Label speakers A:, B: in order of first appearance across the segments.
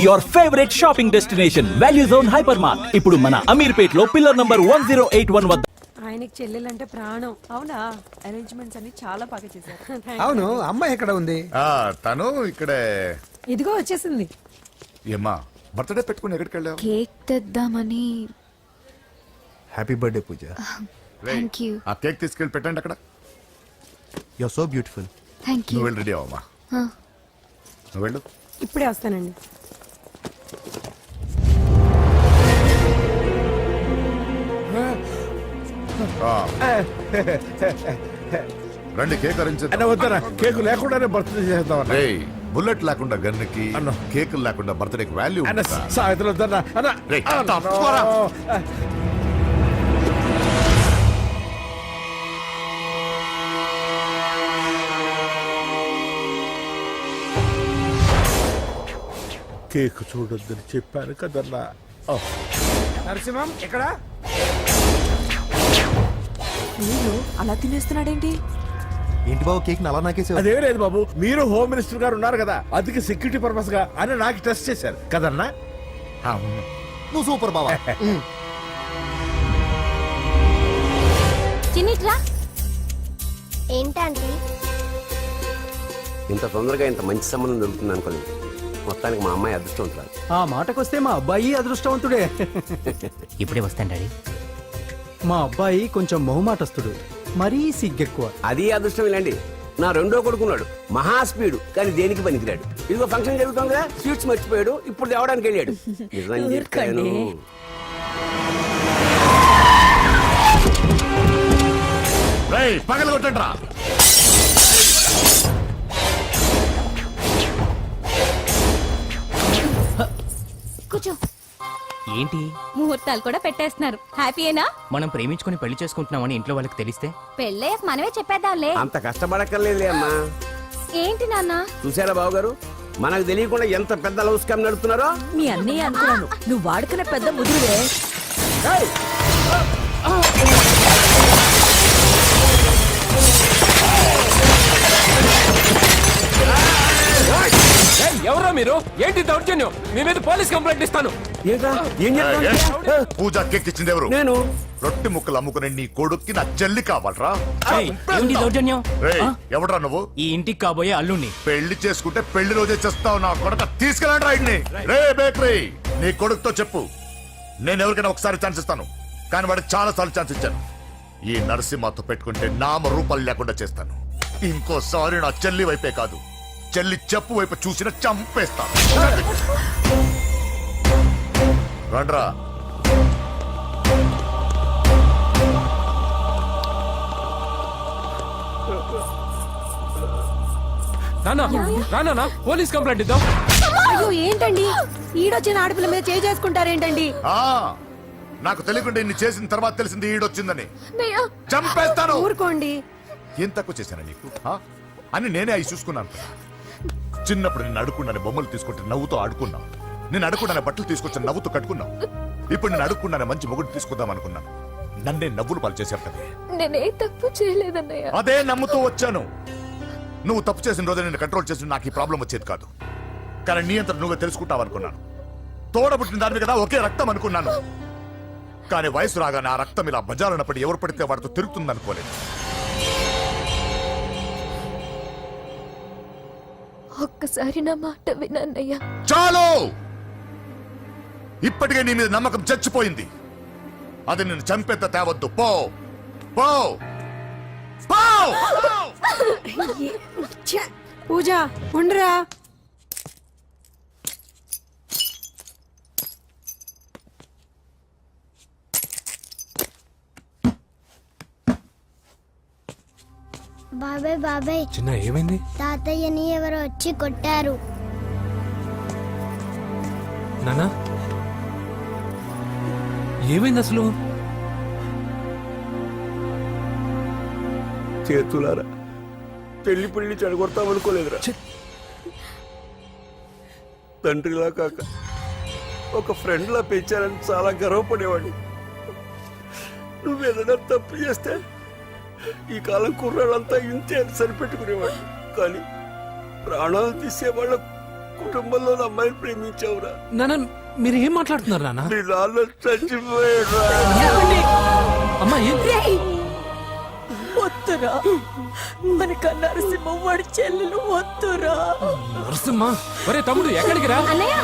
A: Your favourite shopping destination value zone hyper mart ఇప్పుడు మన అమీర్పేట్ లో పిల్లర్ నంబర్ 1081 వద్ద.
B: ఆయనకి చెల్లెలంటే ప్రాణం. అవునా? అరేంజ్మెంట్స్ అన్ని చాలా బాగా చేశారు.
C: అవును, అమ్మాయి ఎక్కడ ఉంది?
D: తను ఇక్కడే.
B: ఇదిగో వచ్చేసింది.
D: ఏమ్మా బర్త్డే పెట్టుకుని ఎక్కడికి వెళ్ళావు?
E: కేక్ తెద్దామని.
C: Happy birthday Pooja.
E: Thank you.
D: ఆ కేక్ తీసుకెళ్ళి పెట్టండి అక్కడ.
C: You are so beautiful.
E: Thank you.
D: నువ్వు వెళ్ళి రెడీ అవ్వమ్మా. నువ్వు వెళ్ళు.
B: ఇప్పుడే వస్తానండి.
D: రండి కేక్ అరేంజ్
F: వద్దరా, కేక్ లేకుండానే బర్త్డే చేద్దాం.
D: బుల్లెట్ లేకుండా గన్నుకి కేక్ లేకుండా బర్త్డేకి వాల్యూ
F: సాయంత్రం వద్దన్నా. కేక్ చూడొద్దని చెప్పాను కదన్నా.
C: నరసింహం ఎక్కడ?
B: మీరు అలా తినేస్తున్నాడేంటి?
C: ఏంటి బాబు కేక్ అలా నాకేసావు?
F: అదే లేదు బాబు, మీరు హోమ్ మినిస్టర్ గారు ఉన్నారు కదా, అందుకే సెక్యూరిటీ పర్పస్ గా అని నాకు టెస్ట్ చేశారు కదన్నా.
C: నువ్వు సూపర్ బాబా.
E: చిన్నిట్రా.
G: ఏంటంటే
H: ఇంత తొందరగా ఇంత మంచి సంబంధం దొరుకుతుంది అనుకోలేదు. మొత్తానికి మా అమ్మాయి అదృష్టవంతురాలు.
C: ఆ మాటకొస్తే మా అబ్బాయి అదృష్టవంతుడే.
I: ఇప్పుడే వస్తాను డాడీ.
C: మా అబ్బాయి కొంచెం మొహమాటస్తుడు, మరీ సిగ్గెక్కువ.
H: అది అదృష్టం ఇలాండి. నా రెండో కొడుకున్నాడు, మహా స్పీడు, కానీ దేనికి పనికిరాడు. ఇదిగో ఫంక్షన్ జరుగుతుంది కదా, స్వీట్స్ మర్చిపోయాడు, ఇప్పుడు తేవడానికి వెళ్ళాడు. నిజం చెప్పాను.
D: పగల కొట్టండి రా.
E: కూర్చో.
I: ఏంటి
E: ముహూర్తాలు కూడా పెట్టేస్తున్నారు. హ్యాపీయేనా?
I: మనం ప్రేమించుకుని పెళ్లి చేసుకుంటున్నామని ఇంట్లో వాళ్ళకి తెలిస్తే?
E: పెళ్ళయ్యాక మనమే చెప్పేద్దాంలే.
H: అంత కష్టపడక్కర్లేదులే అమ్మా.
E: ఏంటి నాన్న?
H: చూసారా బాబు గారు, మనకు తెలియకుండా ఎంత పెద్ద లవ్ స్కామ్ నడుపుతున్నారో.
B: మీ అన్నయ్య అనుకున్నాను, నువ్వు వాడుకునే పెద్ద ముదురువే.
J: ఎవరో మీరు? ఏంటి దౌర్జన్యం? మీ మీద పోలీస్ కంప్లైంట్ ఇస్తాను.
D: పూజ కేక్ ఇచ్చింది ఎవరు?
H: నేను.
D: రొట్టె ముక్కలు అమ్ముకునే నీ కొడుక్కి నా చెల్లి కావాలరా?
I: ఏంటి దౌర్జన్యం?
D: ఎవడరా నువ్వు?
I: ఈ ఇంటికి కాబోయే అల్లుణ్ణి.
D: పెళ్లి చేసుకుంటే పెళ్లి రోజే చేస్తావు నా కొడుక. తీసుకెళ్ళండి రాయిడ్ని. రే బేకరీ, నీ కొడుకుతో చెప్పు, నేను ఎవరికైనా ఒకసారి ఛాన్స్ ఇస్తాను, కానీ వాడికి చాలా సార్లు ఛాన్స్ ఇచ్చాను. ఈ నరసింహతో పెట్టుకుంటే నామ రూపాలు లేకుండా చేస్తాను. ఇంకోసారి నా చెల్లి వైపే కాదు, చెల్లి చెప్పు వైపు చూసిన చంపేస్తాను. రండ్రా.
J: నానా పోలీస్ కంప్లైంట్ ఇద్దాం.
B: అయ్యో ఏంటండి, ఈడొచ్చిన ఆడపిల్ల మీద చేసుకుంటారేంటండి?
D: నాకు తెలియకుండా ఇన్ని చేసిన తర్వాత తెలిసింది ఈడొచ్చిందని. చంపేస్తాను.
B: ఊరుకోండి.
D: ఏం తక్కువ చేశాను నీకు అని నేనే అవి చూసుకున్నాను. చిన్నప్పుడు నేను అడుక్కున్నాను బొమ్మలు తీసుకుంటే నవ్వుతో ఆడుకున్నావు. నేను అడుక్కున్నాను బట్టలు తీసుకొచ్చి నవ్వుతూ కట్టుకున్నావు. ఇప్పుడు నేను అడుక్కున్నాను మంచి మొగుడు తీసుకుందాం అనుకున్నాను. నన్నే నవ్వులు పాలు చేశారు కదా.
E: నేనే తప్పు చేయలేదన్నయ్య.
D: అదే నమ్ముతూ వచ్చాను. నువ్వు తప్పు చేసిన రోజు నేను కంట్రోల్ చేసిన నాకు ఈ ప్రాబ్లం వచ్చేది కాదు. కానీ నీ అంతా నువ్వే తెలుసుకుంటావు అనుకున్నాను. తోడబుట్టిన దాని కదా ఒకే రక్తం అనుకున్నాను. కానీ వయసు రాగానే ఆ రక్తం ఇలా బజారునప్పుడు ఎవరు పడితే వాడితో తిరుగుతుంది అనుకోలేదు.
E: ఒక్కసారి నా మాట వినన్నయ్య.
D: చాలు, ఇప్పటికే నీ మీద నమ్మకం చచ్చిపోయింది. అది నిన్ను చంపేత తేవద్దు. పో పో పో.
B: పూజ ఉండరా.
G: బాబాయ్ బాబాయ్,
F: చిన్న ఏమైంది?
G: తాతయ్యని ఎవరో వచ్చి కొట్టారు.
F: నానా ఏమైంది అసలు? చేతులారా
H: పెళ్లి పెళ్లి చెడగొడతామనుకోలేదురా. తండ్రిలా కాక ఒక ఫ్రెండ్లా పెంచారని చాలా గర్వపడేవాడిని. నువ్వేదైనా తప్పు చేస్తే ఈ కాలం కుర్రాళ్ళంతా ఇంతే సరిపెట్టుకునేవాడు. కానీ ప్రాణాలు తీసేవాళ్ళ కుటుంబంలో అమ్మాయిని ప్రేమించావురా.
J: నాన్న మీరు ఏం మాట్లాడుతున్నారు నాన్న?
H: మీ నాన్న చచ్చిపోయాడురా.
J: అమ్మా ఏం
B: వద్దురా మనకు నరసింహ వాడి చెల్లెలు వద్దురా
J: నరసింహ? ఒరే తమ్ముడు ఎక్కడికి రా?
E: అన్నయ్య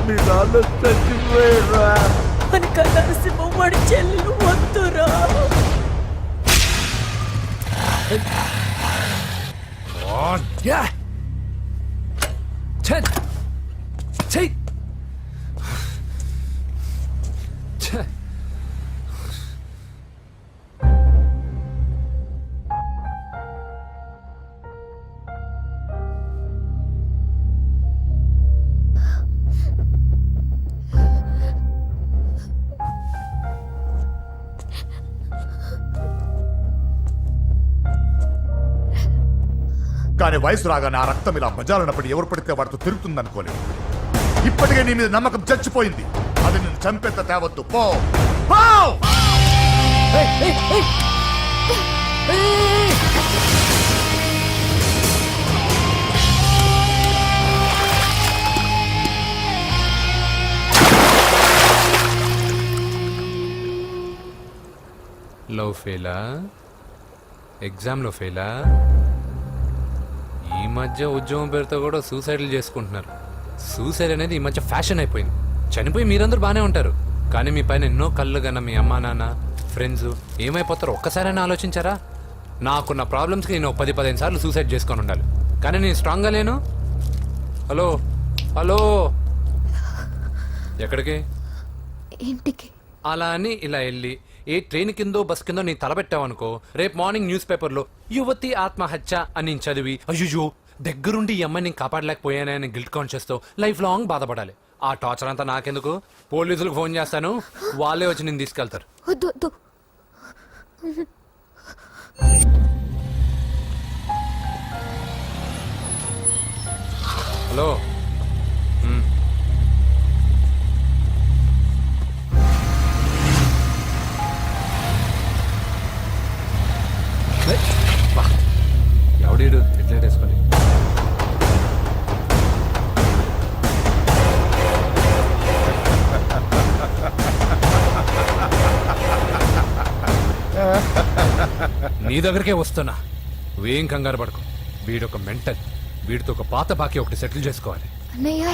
H: మీ నాన్న చచ్చిపోయాడురా.
B: మనకు నరసింహ వాడి చెల్లెలు వద్దురా
J: యా! ఛే! ఛే! ఛే!
D: కానీ వయసు రాగానే ఆ రక్తం ఇలా బజారున్నప్పుడు ఎవరు పడితే వాడితో తిరుగుతుంది అనుకోలేదు. ఇప్పటికే నీ మీద నమ్మకం చచ్చిపోయింది. అది నిన్ను చంపేంత తేవద్దు. పో పో!
J: లవ్ ఫెయిలా? ఎగ్జామ్లో ఫెయిలా? ఈ మధ్య ఉద్యోగం పేరుతో కూడా సూసైడ్లు చేసుకుంటున్నారు. సూసైడ్ అనేది ఈ మధ్య ఫ్యాషన్ అయిపోయింది. చనిపోయి మీరందరూ బాగానే ఉంటారు, కానీ మీ పైన ఎన్నో కళ్ళు కన్నా మీ అమ్మా నాన్న ఫ్రెండ్స్ ఏమైపోతారో ఒక్కసారైనా ఆలోచించారా? నాకున్న ప్రాబ్లమ్స్కి నేను 10-15 సార్లు సూసైడ్ చేసుకొని ఉండాలి, కానీ నేను స్ట్రాంగ్గా లేను. హలో హలో, ఎక్కడికి?
E: ఇంటికి.
J: అలా అని ఇలా వెళ్ళి ఏ ట్రైన్ కిందో బస్ కిందో నీ తలబెట్టావనుకో, రేపు మార్నింగ్ న్యూస్ పేపర్లో యువతి ఆత్మహత్య అని నేను చదివి అయ్యో దగ్గరుండి ఈ అమ్మాయిని నేను కాపాడలేకపోయానని గిల్ట్ కాన్షియస్ తో లైఫ్ లాంగ్ బాధపడాలి. ఆ టార్చర్ అంతా నాకెందుకు? పోలీసులకు ఫోన్ చేస్తాను, వాళ్ళే వచ్చి నేను తీసుకెళ్తారు.
E: వద్దు వద్దు.
J: హలో ఎవడీడు ఎట్లా వేసుకొని నీ దగ్గరికే వస్తున్నా. నువ్వేం కంగారు పడుకో. వీడొక మెంటల్. వీడితో ఒక పాత బాకీ ఒకటి సెటిల్ చేసుకోవాలి.
E: అన్నయ్య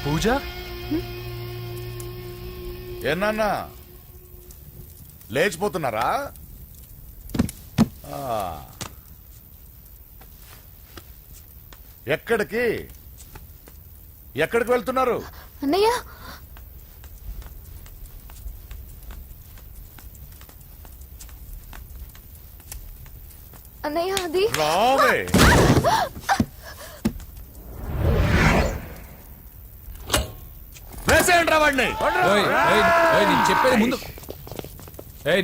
J: పూజ
D: ఏనాన్నా లేచిపోతున్నారా? ఎక్కడికి ఎక్కడికి వెళ్తున్నారు?
E: అన్నయ్య అన్నయ్య అది
D: రావే. వేసేయండి రా వాడిని.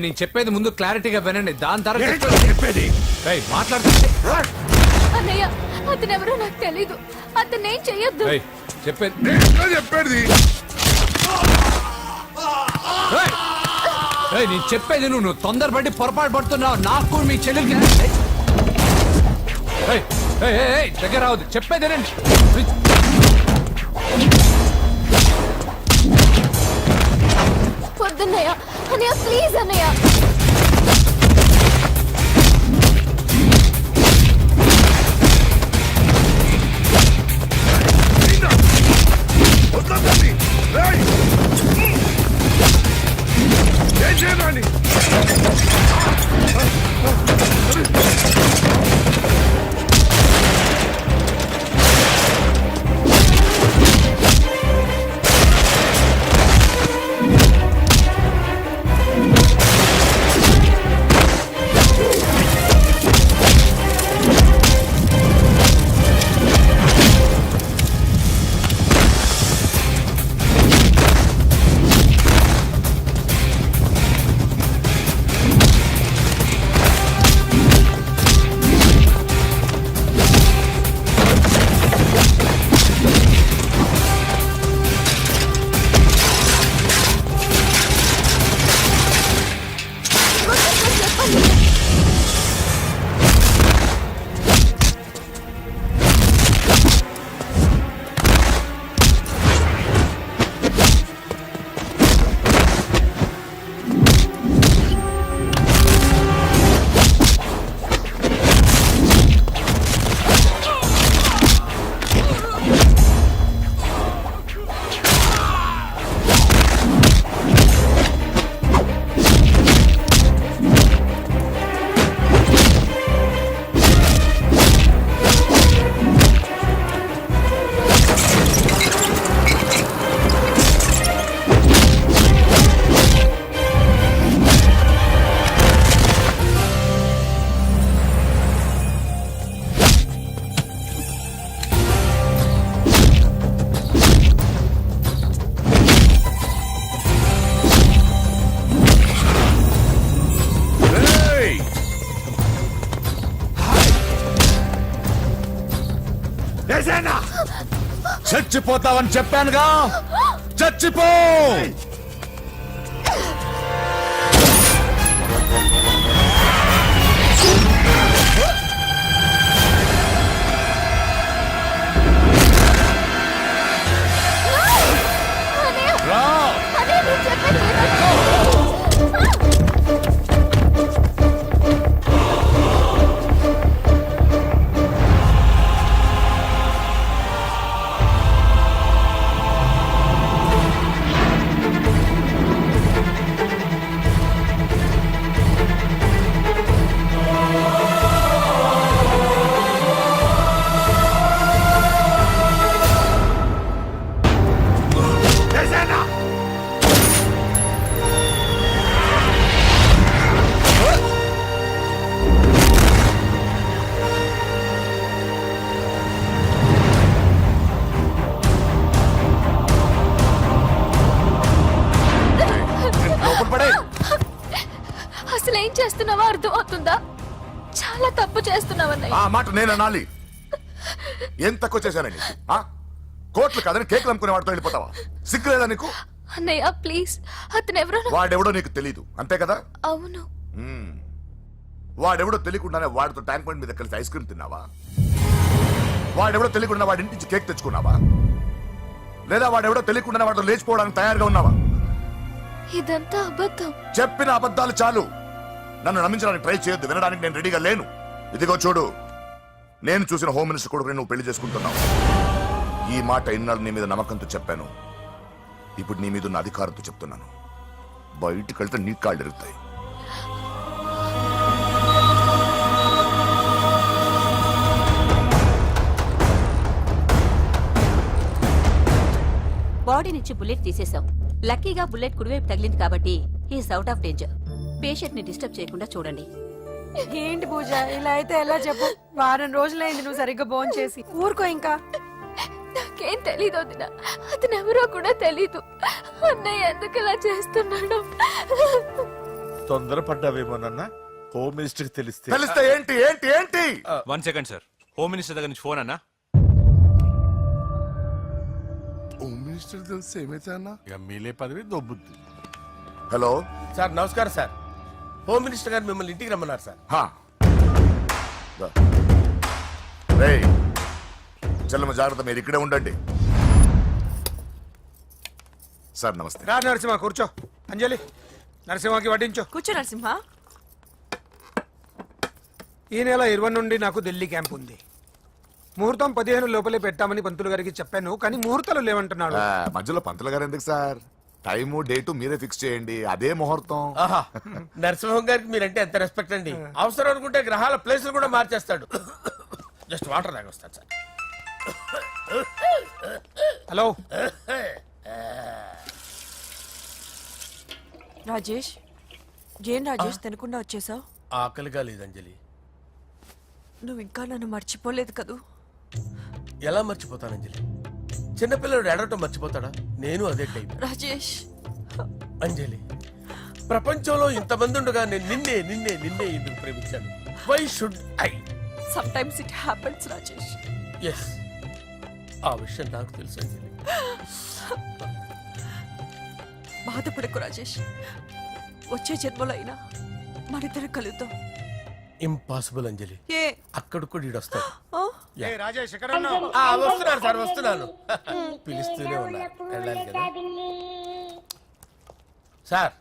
J: నేను చెప్పేది ముందు క్లారిటీగా వినండి, దాని తర్వాత
D: చెప్పేది
J: మాట్లాడుతుంటే
E: అన్నయ్య అతనెవరో నాకు తెలీదు. అతనేం చెయ్యొద్దు.
J: చెప్పేది
D: చెప్పేది
J: నేను చెప్పేది నువ్వు తొందరపడి పొరపాటు పడుతున్నావు. నాకు మీ చెల్లెలకి దగ్గర రావద్దు. చెప్పేదేనండి.
E: వద్దన్నయ్య. అన్నయ్య ప్లీజ్ అన్నయ్య.
D: ఏం చేయాలి? చచ్చిపోతావని చెప్పానుగా, చచ్చిపో. రా.
E: అన్నయ్య నేను చెప్పేది విను.
D: చేసేనా? లోపల పడే.
E: అసలు ఏం చేస్తున్నావో అర్థం అవుతుందా? చాలా తప్పు చేస్తున్నావన్నయ్య.
D: ఆ మాట నేను అనాలి. ఏం తక్కువ చేశానండి? కోట్లు కాదని కేకులు అమ్ముకునే వాడితో వెళ్ళిపోతావా? సిగ్గులేదా నీకు?
E: అన్నయ్య ప్లీజ్, అతను ఎవరో
D: వాడెవడో నీకు తెలీదు అంతే కదా?
E: అవును.
D: మ్మ్. వాడెవడో తెలియకుండానే వాడితో ట్యాంక్ బండ్ మీద కలిసి ఐస్ క్రీమ్ తిన్నావా? వాడెవడో తెలియకుండా వాడి ఇంటి నుంచి కేక్ తెచ్చుకున్నావా? లేదా వాడెవడో తెలియకుండానే వాడితో లేచిపోవడానికి తయారుగా ఉన్నావా?
E: ఇదంతా అబద్ధం.
D: చెప్పిన అబద్ధాలు చాలు. నన్ను నమ్మించడానికి ట్రై చేయొద్దు. వినడానికి నేను రెడీగా లేను. ఇదిగో చూడు, నేను చూసిన హోమ్ మినిస్టర్ కొడుకుని నువ్వు పెళ్లి చేసుకుంటున్నావు. ఈ మాట ఇన్నాళ్ళు నీ మీద నమ్మకంతో చెప్పాను. ఇప్పుడు నీ మీద ఉన్న అధికారంతో చెప్తున్నాను. బయటికి వెళ్తే నీ కాళ్ళు ఎరుగుతాయి.
K: బాడీ నుంచి బుల్లెట్ తీసేశాం. లక్కీగా బుల్లెట్ కుడివైపు తగిలింది కాబట్టి is out of danger. Patient ని డిస్టర్బ్ చేయకుండా చూడండి.
B: ఏంటి పూజ ఇలా అయితే ఎలా చెప్పు? వారం రోజులైంది నువ్వు సరిగ్గా భోంచేసి చేసి. ఊరుకో ఇంకా.
E: నాకేం తెలీదు వదిన, అతను ఎవరో కూడా తెలీదు. అన్నయ్య ఎందుకు ఇలా చేస్తున్నాడు?
F: తొందరపడ్డావేమోనన్నా. హోమ్ మినిస్టర్ తెలిస్తే
D: తెలిస్తే ఏంటి ఏంటి ఏంటి?
A: 1 సెకండ్ సార్, హోమ్ మినిస్టర్ దగ్గర నుంచి ఫోన్ అన్నా.
F: హోమ్ మినిస్టర్ తెలిస్తే ఏమైతే అన్నా ఎమ్మెల్యే పదవి దొబ్బుద్ది.
D: హలో
F: సార్ నమస్కారం సార్. హోమ్ మినిస్టర్ గారు మిమ్మల్ని ఇంటికి రమ్మన్నారు సార్.
D: హా. దా. రేయ్, చెల్లమ్మ జాగ్రత్త, మీరు ఇక్కడే ఉండండి. సార్ నమస్తే.
C: రా నరసింహ కూర్చో. అంజలి నరసింహకి వడ్డించో.
B: కూర్చో నరసింహ.
C: ఈ నెల 20 నుండి నాకు ఢిల్లీ క్యాంప్ ఉంది. ముహూర్తం 15 లోపలే పెట్టామని పంతులు గారికి చెప్పాను, కానీ ముహూర్తాలు లేవంటున్నాడు.
D: మధ్యలో పంతులు గారు ఎందుకు సార్? టైము డేటు మీరే ఫిక్స్ చేయండి, అదే ముహూర్తం.
F: నరసింహం గారికి మీరంటే ఎంత రెస్పెక్ట్ అండి. అవసరం అనుకుంటే గ్రహాల ప్లేసులు కూడా మార్చేస్తాడు. జస్ట్ వాటర్ తాగొస్తాడు సార్.
C: హలో
B: రాజేష్, ఏం రాజేష్ తినకుండా వచ్చేసావు?
F: ఆకలిగా లేదు అంజలి.
B: నువ్వు ఇంకా నన్ను మర్చిపోలేదు కదూ?
F: ఎలా మర్చిపోతాను అంజలి? చిన్నపిల్లడు ఏడవటం మర్చిపోతాడా? నేను అదే టైప్.
B: రాజేష్
F: అంజలి, ప్రపంచంలో ఇంతమంది ఉండగా నేను నిన్నే నిన్నే నిన్నే ఎందుకు ప్రేమించాను? Why should I?
B: Sometimes it happens Rajesh.
F: Yes, ఆ విషయం నాకు తెలుసు అంజలి.
B: బాధపడకు రాజేష్, వచ్చే జన్మలో అయినా మనిద్దరు కలుద్దాం.
F: ఇంపాసిబుల్ అంజలి.
B: ఏ
F: అక్కడ కూడా ఈడు వస్తాడు.
B: ఆ?
C: రాజేష్
F: వస్తున్నాను సార్, వస్తున్నాను. పిలుస్తూనే ఉన్నారు, వెళ్ళాలి కదా సార్.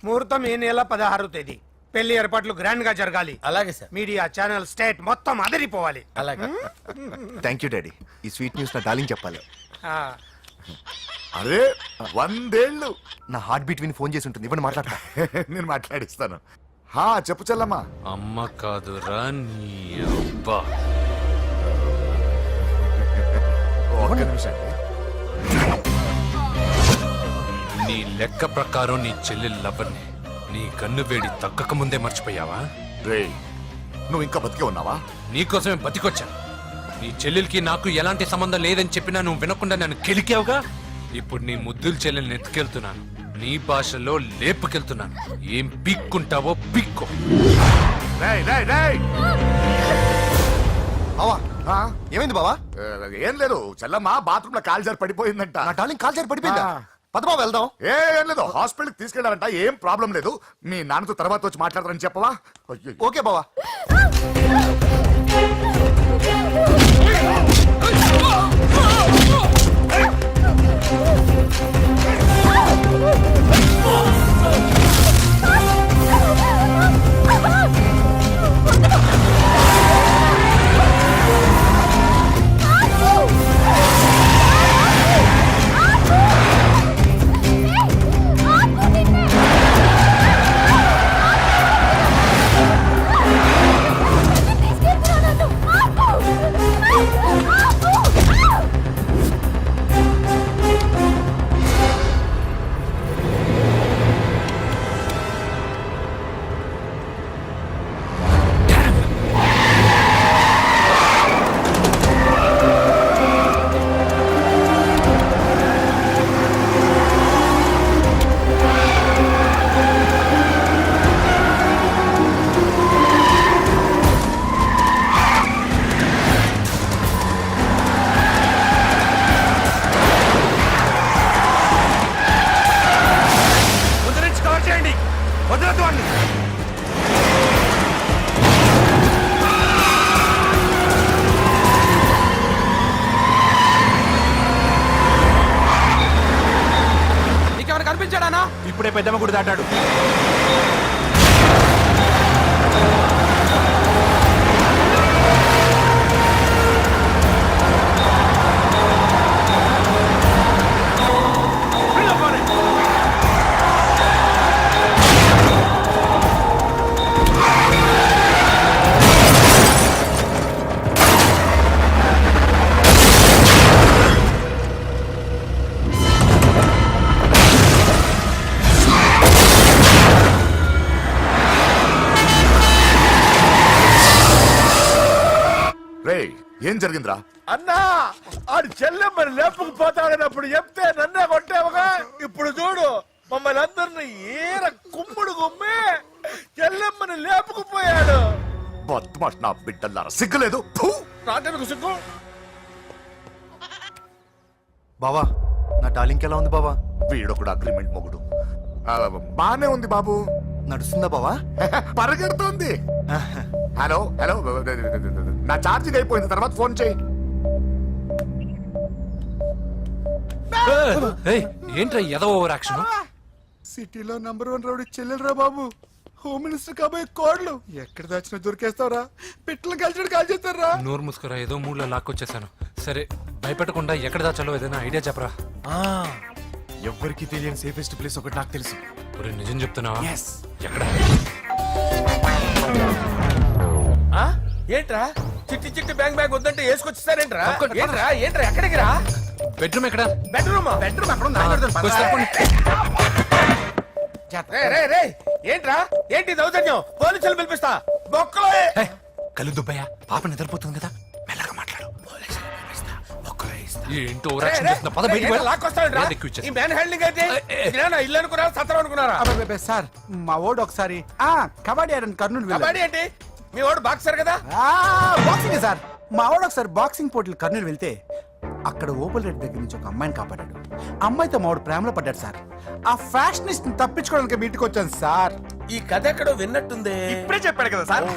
C: ముహూర్తం ఈ నెల 16వ తేదీ. పెళ్లి ఏర్పాట్లు గ్రాండ్ గా జరగాలి.
F: అలాగే సార్.
C: మీడియా ఛానల్ స్టేట్ మొత్తం అదిరిపోవాలి.
F: అలాగే.
C: Thank you daddy. ఈ స్వీట్ న్యూస్ నా డార్లింగ్ చెప్పాలి.
D: అరే 100 ఏళ్ళు.
C: నా హార్ట్ బీట్ విని ఫోన్ చేసి ఉంటుంది, ఇవ్వండి మాట్లాడతా.
D: నేను మాట్లాడిస్తాను. హా చెప్పు చెల్లమ్మా.
J: అమ్మ కాదురా నీ అబ్బా.
D: ఒక్క నిమిషం.
J: నీ లెక్క ప్రకారం నీ చెల్లెలు లవర్ని నీ కన్ను వేడి తగ్గక ముందే మర్చిపోయావా?
D: రే, నువ్వు ఇంకా బతికే ఉన్నావా?
J: నీకోసమే బతికొచ్చాను. నీ చెల్లెలకి నాకు ఎలాంటి సంబంధం లేదని చెప్పినా నువ్వు వినకుండా నన్ను కెలికావుగా. ఇప్పుడు నీ ముద్దుల చెల్లెల్ని ఎత్తుకెళ్తున్నాను, నీ భాషలో లేపుకెళ్తున్నాను. ఏం పీక్కుంటావో పీక్కో.
D: రేయ్ రేయ్ రేయ్,
C: అవా ఏమైంది బావా?
D: ఏం లేదు చెల్లమ్మ బాత్రూమ్ లో కాల్జారి పడిపోయిందంట.
C: నా డార్లింగ్ కాల్ చేరి పడిపోయిందా? పద బావ వెళ్దాం.
D: ఏం లేదు హాస్పిటల్ తీసుకెళ్లారంట. ఏం ప్రాబ్లం లేదు. మీ నాన్నతో తర్వాత వచ్చి మాట్లాడతారని చెప్పవా? అయ్యో.
C: ఓకే బావా.
F: కనిపించాడానా?
C: ఇప్పుడే పెద్దమ్మ గుడి దాటాడు.
D: ఏం జరిగిందిరా?
F: అన్నా ఆడు చెల్లెమ్మని లేపుకుపోతాడనప్పుడు చెప్తే నన్నే కొట్టావుగా. ఇప్పుడు చూడు మమ్మల్ని అందరిని ఏర కుమ్ముడు కుమ్మి చెల్లెమ్మని లేపుకుపోయాడు.
D: బద్మాష్ నా బిడ్డల్లారా, సిగ్గులేదు? ఫు!
F: నాకెందుకు సిగ్గు?
C: బావా నా డార్లింగ్ ఎలా ఉంది బావా?
D: వీడొకడు అగ్రిమెంట్ మొగుడు. బానే ఉంది బాబు.
C: నడుస్తుందా బావా?
D: పరిగెడుతోంది. హలో హలో, నా ఛార్జింగ్ అయిపోయింది, తర్వాత ఫోన్ చేయి.
J: ఏంట్రా ఎదో ఓవర్ యాక్షన్?
C: సిటీలో నంబర్ 1 రౌడీ చెల్లెలరా బాబు. హోమ్ మినిస్టర్ కాబోయే కోడ్లు ఎక్కడ దాచినా దొరికేస్తావరా? పిట్టలు కలిసి కాల్ చేస్తారా?
J: నోరు ముసుకురా, ఏదో మూడ్లో లాక్కొచ్చేసాను. సరే భయపెట్టకుండా ఎక్కడ దాచాలో ఏదైనా ఐడియా చెప్పరా.
C: ఎవ్వరికి తెలియని సేఫెస్ట్ ప్లేస్ ఒకటి నాకు తెలుసు.
J: ఒరే, నిజం చెప్తున్నావా? ఎక్కడ?
F: ఏంట్రా చిట్టి చిట్టి బ్యాంగ్ బ్యాంగ్ వద్దంటే వేసుకొచ్చేసారేంట్రా? ఏంట్రా ఏంట్రా ఎక్కడికి రా?
J: బెడ్రూమ్ ఎక్కడ?
F: బెడ్రూమ్ బెడ్రూమ్ అక్కడ ఏంట్రా ఏంటి దౌర్జన్యం? పోలీసులు పిలిపిస్తా. బొక్కలో
J: కళ్ళు దుబ్బయ్యా, పాప నిద్రపోతుంది కదా, మెల్లగా మాట్లాడు. ఏంటో ఓవర్ యాక్షన్ చేస్తున్నా, పద బయటికి వెళ్ళు.
F: లాక్కొస్తాడు ఈ మ్యాన్ హ్యాండింగ్ అయితే ఇల్లు అనుకున్నారా సత్రం అనుకున్నారా?
C: సార్ మా ఓడు ఒకసారి కబడ్డీ ఆడని కర్నూలు
F: కబడ్డీ ఏంటి? మీ వాడు బాక్సర్ కదా?
C: Boxing sir. మా వాడు ఒకసారి బాక్సింగ్ పోటీలు కర్నూలు వెళ్తే అక్కడ ఓపెల్ రెడ్డి దగ్గర నుంచి ఒక అమ్మాయిని కాపాడాడు. అమ్మాయితో మా వాడు ప్రేమలో పడ్డాడు సార్. ఆ ఫ్యాషనిస్ట్ తప్పించుకోవడానికి మీటికి వచ్చాను సార్.
F: ఈ కథ ఎక్కడో విన్నట్టుంది.
C: ఇప్పుడే చెప్పాడు కదా సార్.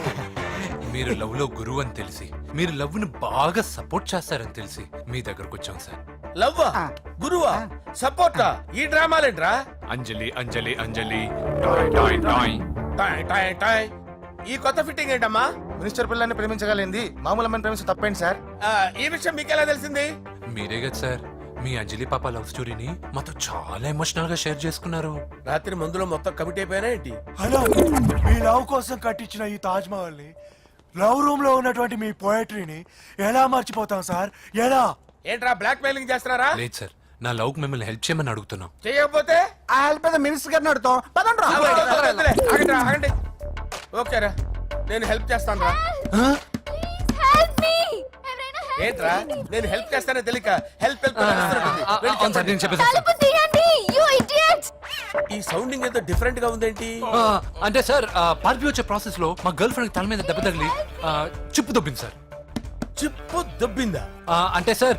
J: మీరు లవ్ లో గురువు అని తెలిసి, మీరు లవ్ ని బాగా సపోర్ట్ చేస్తారని తెలిసి మీ దగ్గరకు వచ్చాం సార్.
F: లవ్వా గురువా సపోర్టా? ఈ డ్రామాలేంట్రా?
J: అంజలి అంజలి అంజలి టాయ్ టాయ్ టాయ్.
F: టాయ్ టాయ్ టాయ్. ఈ కొత్త ఫిట్టింగ్ ఏంటమ్మా?
C: మినిస్టర్ పిల్లల్ని ప్రేమించగలిగింది మామూలు అమ్మని ప్రేమించ తప్పేంటి సార్?
F: ఈ విషయం మీకెలా తెలిసింది?
J: మీరే కదా సార్ మీ అంజలి పాప లవ్ స్టోరీని మాతో చాలా ఎమోషనల్ గా షేర్ చేసుకున్నారు.
F: రాత్రి మందులో మొత్తం కమిటీ అయిపోయినా ఏంటి?
L: హలో, మీ లవ్ కోసం కట్టించిన ఈ తాజ్ మహల్ ని, లవ్ రూమ్ లో ఉన్నటువంటి మీ పోయట్రీని ఎలా మర్చిపోతాం సార్? ఎలా?
F: ఏంట్రా బ్లాక్ మెయిలింగ్ చేస్తున్నారా?
J: లేదు సార్, నా లవ్ కు మిమ్మల్ని హెల్ప్ చేయమని అడుగుతున్నాం.
F: చేయకపోతే
C: ఆ హెల్ప్ మినిస్టర్ గారిని అడుగుతాం.
F: ఆగండి ఆగండి. ఓకేరా, నేను హెల్ప్ చేస్తాను రా. ఏంట్రా నేను హెల్ప్ చేస్తానో తెలియక హెల్ప్ ఈ సౌండింగ్ ఏదో డిఫరెంట్ గా ఉందేంటి?
J: అంటే సార్ పార్టీ వచ్చే ప్రాసెస్ లో మా గర్ల్ ఫ్రెండ్ తల మీద దెబ్బ తగిలి చిప్పు దొబ్బింది సార్.
F: చిప్పు దొబ్బిందా?
J: అంటే సార్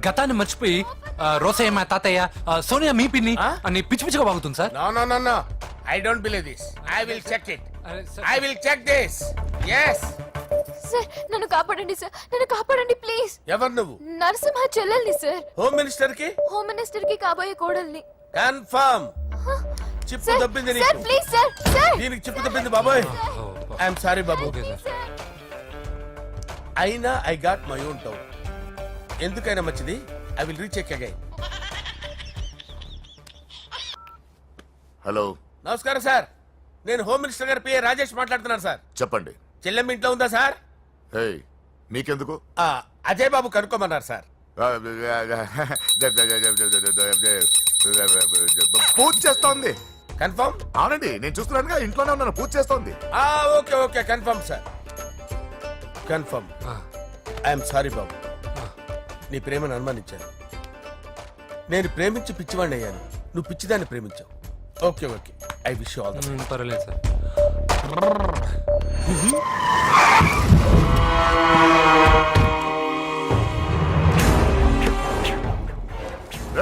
J: గతాన్ని మర్చిపోయి రోసయ్య మా తాతయ్య సోనియా మీ పిన్ని అని పిచ్చి పిచ్చిగా బాగుతుంది sir.
F: No. I don't believe this. I will check it. I will check this. Yes.
E: Sir నన్ను కాపాడండి సార్, నన్ను కాపాడండి ప్లీజ్.
F: ఎవరు నువ్వు?
E: నరసింహ చెల్లెల్ని సార్,
F: హోమ్ మినిస్టర్ కి
E: హోమ్ మినిస్టర్ కి కాబోయే కోడల్ని.
F: కన్ఫర్మ్. చిప్పు దొబ్బింది
E: సార్
F: నీకు.
E: ప్లీజ్ సార్, సార్
F: దీనికి చిప్పు దొబ్బింది బాబోయ్. ఐఎమ్ సారీ బాబు. అయినా I got my own town. ఎందుకైనా మంచిది, I will recheck again.
D: Hello,
F: నమస్కారం సార్, నేను హోమ్ మినిస్టర్ గారి పిఏ రాజేష్ మాట్లాడుతున్నాను సార్.
D: చెప్పండి.
F: చెల్లెమ్మ ఇంట్లో ఉందా సార్?
D: హే, మీకెందుకు?
F: అజయ్ బాబు కనుక్కోమన్నారు సార్.
D: పూజ చేస్తోంది.
F: కన్ఫర్మ్?
D: అవునండి, నేను చూస్తున్నానుగా, ఇంట్లోనే ఉన్నాను, పూజ చేస్తోంది.
F: Okay confirm sir, confirm. I'm sorry బాబు, నీ ప్రేమను అనుమానించాను. నేను ప్రేమించి పిచ్చివాడిని అయ్యాను, నువ్వు పిచ్చిదాన్ని ప్రేమించావు. Okay I wish you all the best.
J: పర్వాలేదు సార్.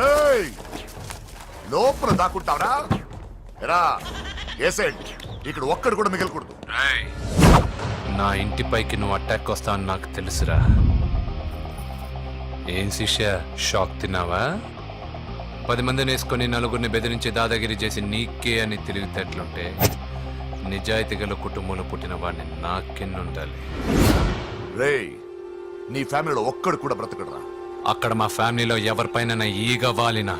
D: ఏయ్, లోపల దాక్కుంటావరా? ఎరా ఏసేంటి, ఇక్కడ ఒక్కడు కూడా మిగలకూడదు.
J: నా ఇంటిపైకి నువ్వు అటాక్ వస్తావని నాకు తెలుసురా. ఏం శిష్య, షాక్ తిన్నావా? 10 మందిని వేసుకొని నలుగురిని బెదిరించి దాదాగిరి చేసి నీకే అని తిరిగితేట్లుంటే నిజాయితీ గల కుటుంబంలో పుట్టిన వాడిని నాకెన్నుండాలి.
D: రేయ్, నీ ఫ్యామిలీలో ఒక్కడు కూడా బ్రతకడరా.
J: అక్కడ మా ఫ్యామిలీలో ఎవరిపైన ఈగ వాలినా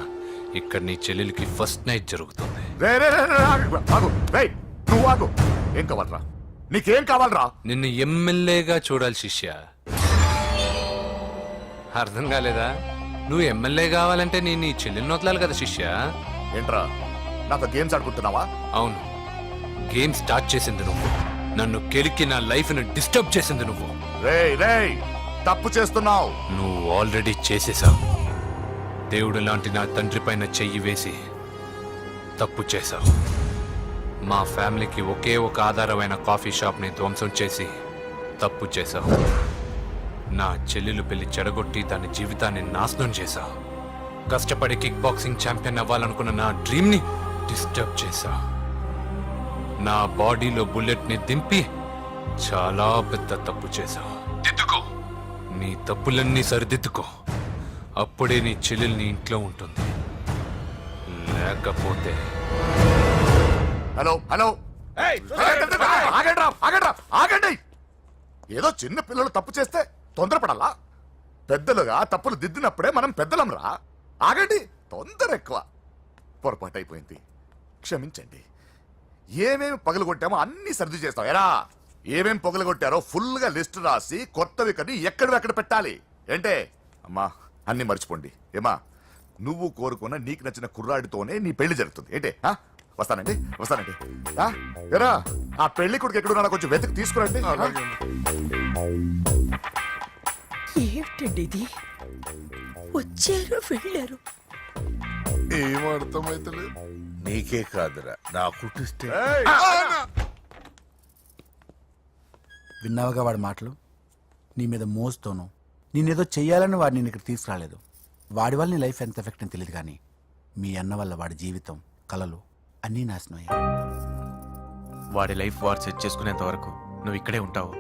J: ఇక్కడ నీ చెల్లెలికి ఫస్ట్ నైట్ జరుగుతుంది.
D: రేయ్, నువ్వు ఆగు. ఏం కావాలరా? నీకేం కావాలరా?
J: నిన్ను ఎమ్మెల్యేగా చూడాలి శిష్య. అర్థం కాలేదా? నువ్వు ఎమ్మెల్యే కావాలంటే నేను నీ చెల్లెల్ని వదలాలి కదా శిష్య.
D: ఏంట్రా, నాతో గేమ్స్ ఆడుకుంటున్నావా?
J: అవును, గేమ్ స్టార్ట్ చేసింది నువ్వు, నన్ను కెలికి నా లైఫ్ ను డిస్టర్బ్ చేసింది నువ్వు.
D: రేయ్, తప్పు చేస్తున్నావు.
J: నువ్వు ఆల్రెడీ చేసేసావు. దేవుడు లాంటి నా తండ్రి పైన చెయ్యి వేసి తప్పు చేశావు. మా ఫ్యామిలీకి ఒకే ఒక ఆధారమైన కాఫీ షాప్ ని ధ్వంసం చేసి తప్పు చేశావు. నా చెల్లెలు పెళ్లి చెడగొట్టి దాని జీవితాన్ని నాశనం చేశావు. కష్టపడి కిక్ బాక్సింగ్ ఛాంపియన్ అవ్వాలనుకున్న నా డ్రీమ్ ని డిస్టర్బ్ చేశావు. నా బాడీలో బుల్లెట్ ని దింపి చాలా పెద్ద తప్పు చేశావు. దిద్దుకో, నీ తప్పులన్నీ సరిదిద్దుకో, అప్పుడే నీ చెల్లెలు నీ ఇంట్లో ఉంటుంది. లేకపోతే
D: హలో, ఆగండి. ఏదో చిన్న పిల్లలు తప్పు చేస్తే తొందరపడాలా? పెద్దలుగా తప్పులు దిద్దినప్పుడే మనం పెద్దలంరా. ఆగండి, తొందర ఎక్కువ. పొరపాటు అయిపోయింది, క్షమించండి. ఏమేమి పగలగొట్టామో అన్ని సర్ది చేస్తాం. ఎరా, ఏమేమి పగలగొట్టారో ఫుల్ గా లిస్ట్ రాసి కొత్తవి కని ఎక్కడ పెట్టాలి. ఏంటే అమ్మా, అన్ని మర్చిపోండి. ఏమా, నువ్వు కోరుకున్న నీకు నచ్చిన కుర్రాడితోనే నీ పెళ్లి జరుగుతుంది. ఏంటే వస్తానండి. ఎరా, ఆ పెళ్లి కొడుకు ఎక్కడున్నా కొంచెం వెతికి తీసుకురండి.
B: ఏమిటండి ఇది? వచ్చారు వెళ్ళారు.
D: ఏం అర్థమైతలేదు.
F: నీకే కాదురా, నా కుట్టిస్తే.
C: విన్నావుగా వాడి మాటలు? నీ మీద మోస్తోను నేనేదో చెయ్యాలని వాడు నేను ఇక్కడ తీసుకురాలేదు. వాడి వల్ల నీ లైఫ్ ఎంత ఎఫెక్ట్ అని తెలియదు, కానీ మీ అన్న వల్ల వాడి జీవితం, కలలు అన్నీ నాశనం అయ్యాయి.
A: వాడి లైఫ్ వాడు సెట్ చేసుకునేంత వరకు నువ్వు ఇక్కడే ఉంటావు,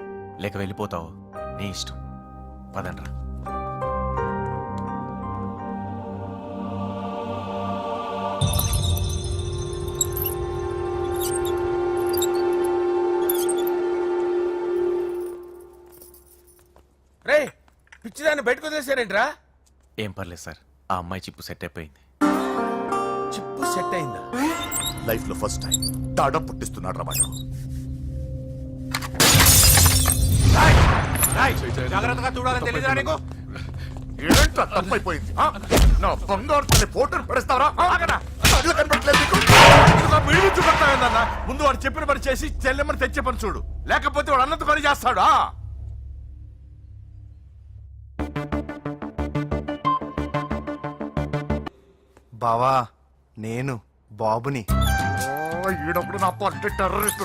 A: లేక వెళ్ళిపోతావు, నీ ఇష్టం. పదండ్రా.
F: రే, పిచ్చిదాన్ని బయటకు వదిలేసారేంట్రా?
A: ఏం పర్లేదు సార్, ఆ అమ్మాయి చిప్పు సెట్ అయిపోయింది.
F: చిప్పు సెట్ అయిందా?
D: లైఫ్ లో ఫస్ట్ టైం తాడ పుట్టిస్తున్నాడు రమాట.
F: జాగ్రత్తగా చూడాలని తెలియదా నీకు?
D: ఏంట్రా తప్పైపోయింది? నా బంగారు తల్లి ఫోటోలు పడేస్తావరా? కనపడలేదు నీకు?
F: ముందు వాడు చెప్పిన పని చేసి చెల్లెమ్మని తెచ్చే పని చూడు, లేకపోతే వాడు అన్నంత పని చేస్తాడు.
L: బావా, నేను బాబుని.
D: ఈడప్పుడు నా పట్టి టెర్రరిస్ట్.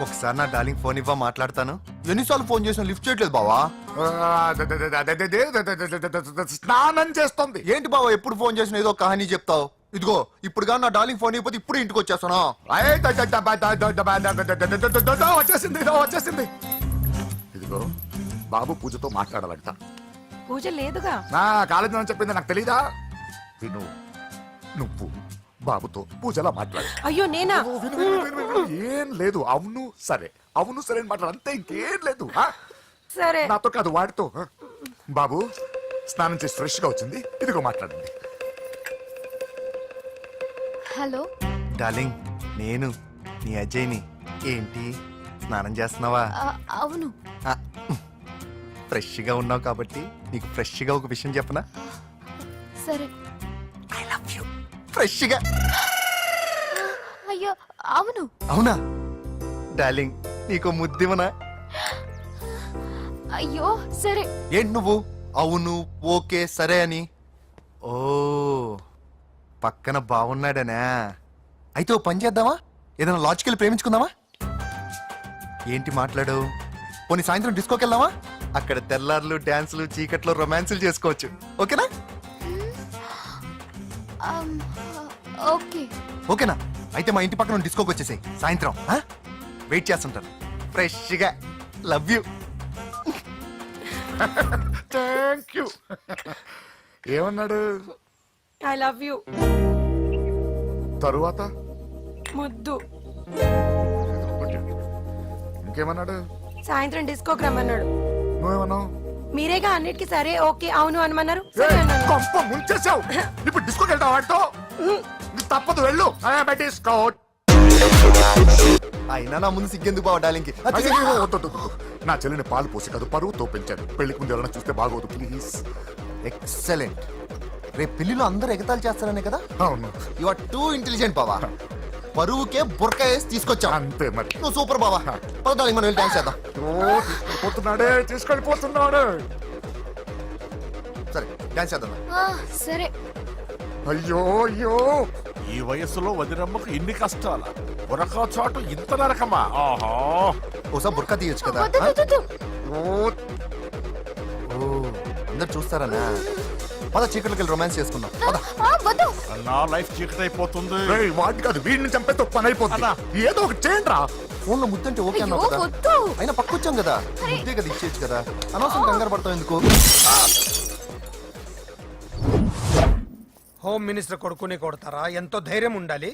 L: ఒకసారి నా డార్లింగ్ ఫోన్ ఇవ్వ, మాట్లాడతాను. ఎన్నిసార్లు ఫోన్ చేసినా లిఫ్ట్ చేయట్లేదు బావా.
D: స్నానం చేస్తుంది.
C: ఏంటి బావ ఎప్పుడు ఫోన్ చేసిన ఏదో కహానీ చెప్తావు? ఇదిగో ఇప్పుడు నా డార్లింగ్ ఫోన్ అయిపోతే ఇప్పుడు ఇంటికి వచ్చేస్తాను.
D: వచ్చేసింది వచ్చేసింది. ఇదిగో బాబు పూజతో మాట్లాడాలంట.
B: పూజ లేదుగా.
D: నా కాలేజీ అని చెప్పింది నాకు తెలీదా? విను, నువ్వు బాబుతో పూజలా మాట్లాడు.
B: అయ్యో నేనా?
D: విను, విను, విను, విను, విను. ఏం లేదు. అవును సరే అవును సరే అని మాట్లాడు, అంతే, ఇంకేం లేదు.
B: సరే.
D: నాతో కాదు, వాడితో. బాబు స్నానం చేసి ఫ్రెష్ గా వచ్చింది, ఇదిగో మాట్లాడండి.
E: హలో
C: డార్లింగ్, నేను నీ అజయ్ని. ఏంటి స్నానం చేస్తున్నావా?
E: అవును.
C: ఫ్రెష్ గా ఉన్నావు కాబట్టి నీకు ఫ్రెష్ గా ఒక విషయం చెప్పనా?
E: సరే.
C: I love you. ఫ్రెష్ గా.
E: అయ్యో అవును.
C: అవునా డార్లింగ్, నీకు ముద్దివనా?
E: అయ్యో సరే.
C: ఏంటి నువ్వు అవును ఓకే సరే అని? ఓ పక్కన బాగున్నాడనా? అయితే ఓ పని చేద్దామా? ఏదైనా లాజికల్ ప్రేమించుకుందామా? ఏంటి మాట్లాడు? పోనీ సాయంత్రం డిస్కోకి వెళ్దామా? అక్కడ తెల్లార్లు డాన్సులు చీకట్లో రొమాన్సులు చేసుకోవచ్చు. ఓకేనా?
E: ఓకే.
C: ఓకేనా? అయితే మా ఇంటి పక్కన డిస్కోకి వచ్చేసాయి సాయంత్రం. వెయిట్ చేస్తుంటాను ఫ్రెష్గా. Love you.
D: Thank you. ఏమన్నాడు?
B: I love you.
D: తరువాత
B: ముద్దు.
D: ఇంకేమన్నాడు?
B: సాయంత్రం డిస్కోకి రమ్మన్నాడు.
D: నువ్వేమన్నావు?
B: మీరేగా అన్నిటికీ సరే ఓకే అవును అనమన్నారు. సరే అన్నాను.
D: కొంప ముంచేసావు. ఇప్పుడు డిస్కోకి వెళ్తావు వాడితో? తప్పదు, వెళ్ళు. డిస్కో.
C: అయినా నా ముందు సిగ్గెందుకు బావ డార్లింగ్?
D: నా చెల్లిని పాలు పోసి కాదు పరువుతో పెంచాను. పెళ్లికి ముందు ఎవరైనా చూస్తే బాగోదు ప్లీజ్.
C: ఎక్సలెంట్. రేపు పెళ్లిలో అందరూ ఎగతాళి చేస్తారనే కదా?
D: అవును.
C: యు ఆర్ టూ ఇంటెలిజెంట్ బావా. పరువుకే బుర్క వేసి తీసుకొచ్చా.
D: అంతే మరి.
C: నువ్వు సూపర్ బావా. పదాలి మనం వెళ్ళి డాన్స్ చేద్దాం.
D: పోతున్నాడే, తీసుకెళ్ళిపోతున్నాడు.
C: సరే డాన్స్ చేద్దాం.
E: సరే.
D: అయ్యో అయ్యో,
L: ఈ వయసులో వదినమ్మకు ఇన్ని కష్టాలా? ఒరక చోటు ఇంత నరకమా? ఆహా.
C: ఓసారి బుర్క తీయొచ్చు కదా?
E: వద్దు, వద్దు, వద్దు.
C: ఓ అందరు చూస్తారనా? పద చీకట్లోకి వెళ్ళి రొమాన్స్ చేసుకుందాం. పద.
E: వద్దు.
L: నా లైఫ్ చీకటైపోతుంది.
D: వాటి కాదు, వీడిని చంపేతో పని అయిపోతుంది. ఏదో ఒకటి చేయండి రా.
C: ఫోన్ లో ముద్దంటే ఓకే
E: అయ్యో,
C: అన్నావు కదా?
E: వద్దు.
C: అయినా పక్క వచ్చాం కదా, ముద్దే కదా ఇచ్చేయచ్చు కదా. అనవసరం కంగారు పడతావు ఎందుకు?
F: హోమ్ మినిస్టర్ కొడుకుని కొడతారా? ఎంతో ధైర్యం ఉండాలి.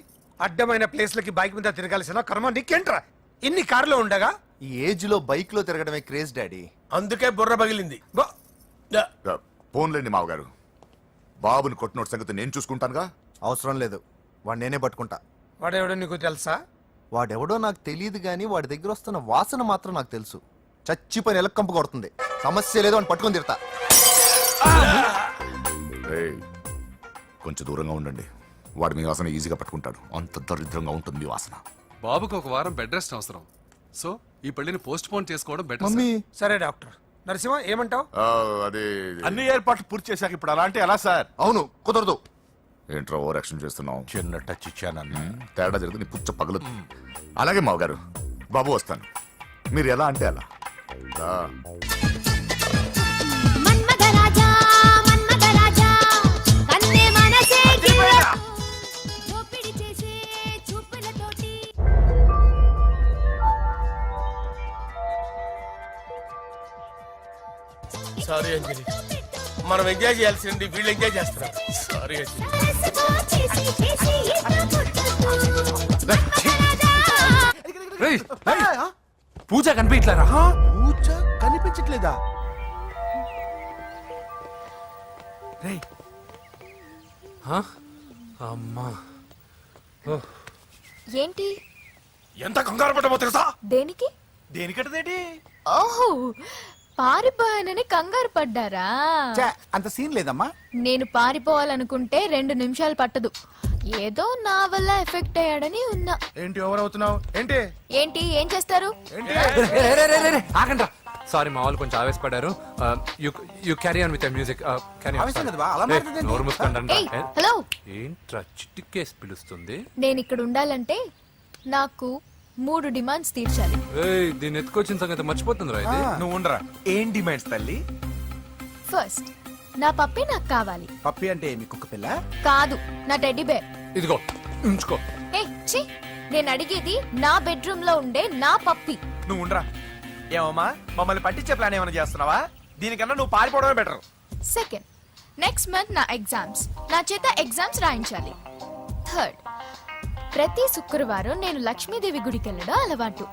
F: అడ్డమైన ప్లేస్లకి బైక్ మీద తిరగాల్సిన కర్మ నీకేంట్రా? ఇన్ని కార్లో ఉండగా
C: ఈ ఏజ్ లో బైక్ లో తిరగడమే క్రేజ్ డాడీ.
F: అందుకే బుర్ర పగిలింది.
D: ఫోన్లేండి మావగారు, బాబుని కొట్టినోటి సంగతి నేను చూసుకుంటానుగా.
C: అవసరం లేదు, వాడు నేనే పట్టుకుంటా.
F: వాడెవడో నీకు తెలుసా?
C: వాడెవడో నాకు తెలియదు కానీ వాడి దగ్గర వస్తున్న వాసన మాత్రం నాకు తెలుసు. చచ్చిపోయిన ఎలక్కంపు కొడుతుంది. సమస్య లేదు అని పట్టుకొని తిడతా.
D: కొంచెం దూరంగా ఉండండి. వాడు మీ వాసన ఈజీగా పట్టుకుంటాడు. అంత దరిద్రంగా ఉంటుంది మీ వాసన.
M: బాబుకు ఒక వారం బెడ్ రెస్ట్ అవసరం. సో ఈ పెళ్లిని పోస్ట్ పోన్ చేసుకోవడం బెటర్.
C: మమ్మీ
F: సరే డాక్టర్. నరసింహ ఏమంటావు?
D: అదే
L: అన్ని ఏర్పాట్లు పూర్తి చేశాక ఇప్పుడు అలాంటి ఎలా సార్?
C: అవును కుదరదు.
D: ఏంట్రా ఓవర్ యాక్షన్ చేస్తున్నావు?
L: చిన్న టచ్ ఇచ్చానన్న.
D: తేడా జరిగింది, నీ పుచ్చ పగలు. అలాగే మావగారు, బాబు వస్తాను. మీరు ఎలా అంటే అలా.
G: మన్మథరాజా మన్మథరాజా కన్నే మనసే దోపిడి చేసే చూపులతోటి.
F: సారీ అంజలి, మనం ఎంజాయ్ చేయాల్సింది వీళ్ళు ఎంజాయ్ చేస్తున్నారు. సారీ అంజలి.
J: పూజ కనిపించలేరా?
C: పూజ కనిపించట్లేదా?
J: అమ్మా
E: ఏంటి?
L: ఎంత కంగారు పడ్డమో తెలుసా?
E: దేనికి?
L: దేనికటదేటి?
E: ఓహో, పారిపోయానని కంగారు పడ్డారా?
C: అంత సీన్ లేదమ్మా.
E: నేను పారిపోవాలనుకుంటే 2 నిమిషాలు పట్టదు. ఏదో నా వల్ల ఎఫెక్ట్ అయ్యాడని ఉన్నా.
F: ఏంటి ఓవర్ అవుతున్నావు? ఏంటి
E: ఏంటి ఏం చేస్తారు?
J: ఆగండి. సారీ, మా వాళ్ళు కొంచెం ఆవేశపడ్డారు. You carry on with music. నోరు మూసుకోండి.
E: ఏయ్, హలో.
J: ఏంట్రా చిట్టికేసి పిలుస్తుంది?
E: నేను ఇక్కడ ఉండాలంటే నాకు 3 డిమాండ్స్ తీర్చాలి.
J: ఏయ్, దీన్ని ఎత్తుకొచ్చిన సంగతి మర్చిపోతుందిరా ఇది.
A: నువ్వు ఉండరా. ఏం డిమాండ్స్ తల్లి?
E: ఫస్ట్, నా పప్పి నాకు కావాలి.
C: పప్పి అంటే మీ కుక్క పిల్ల?
E: కాదు, నా టెడ్డీ బేర్.
J: ఇదిగో ఉంచుకో.
E: ఏ ఛీ, నేను అడిగేది నా బెడ్రూమ్ లో ఉండే నా పప్పి.
A: నువ్వు ఉండరా. ఏమమ్మా, మమ్మల్ని పట్టించే ప్లాన్ ఏమైనా చేస్తున్నావా? దీనికన్నా నువ్వు పారిపోవడమే బెటర్.
E: సెకండ్, నెక్స్ట్ మంత్ నా ఎగ్జామ్స్, నా చేత ఎగ్జామ్స్ రాయించాలి. థర్డ్, ప్రతి శుక్రవారం నేను లక్ష్మీదేవి గుడికి వెళ్ళడం అలవాటు.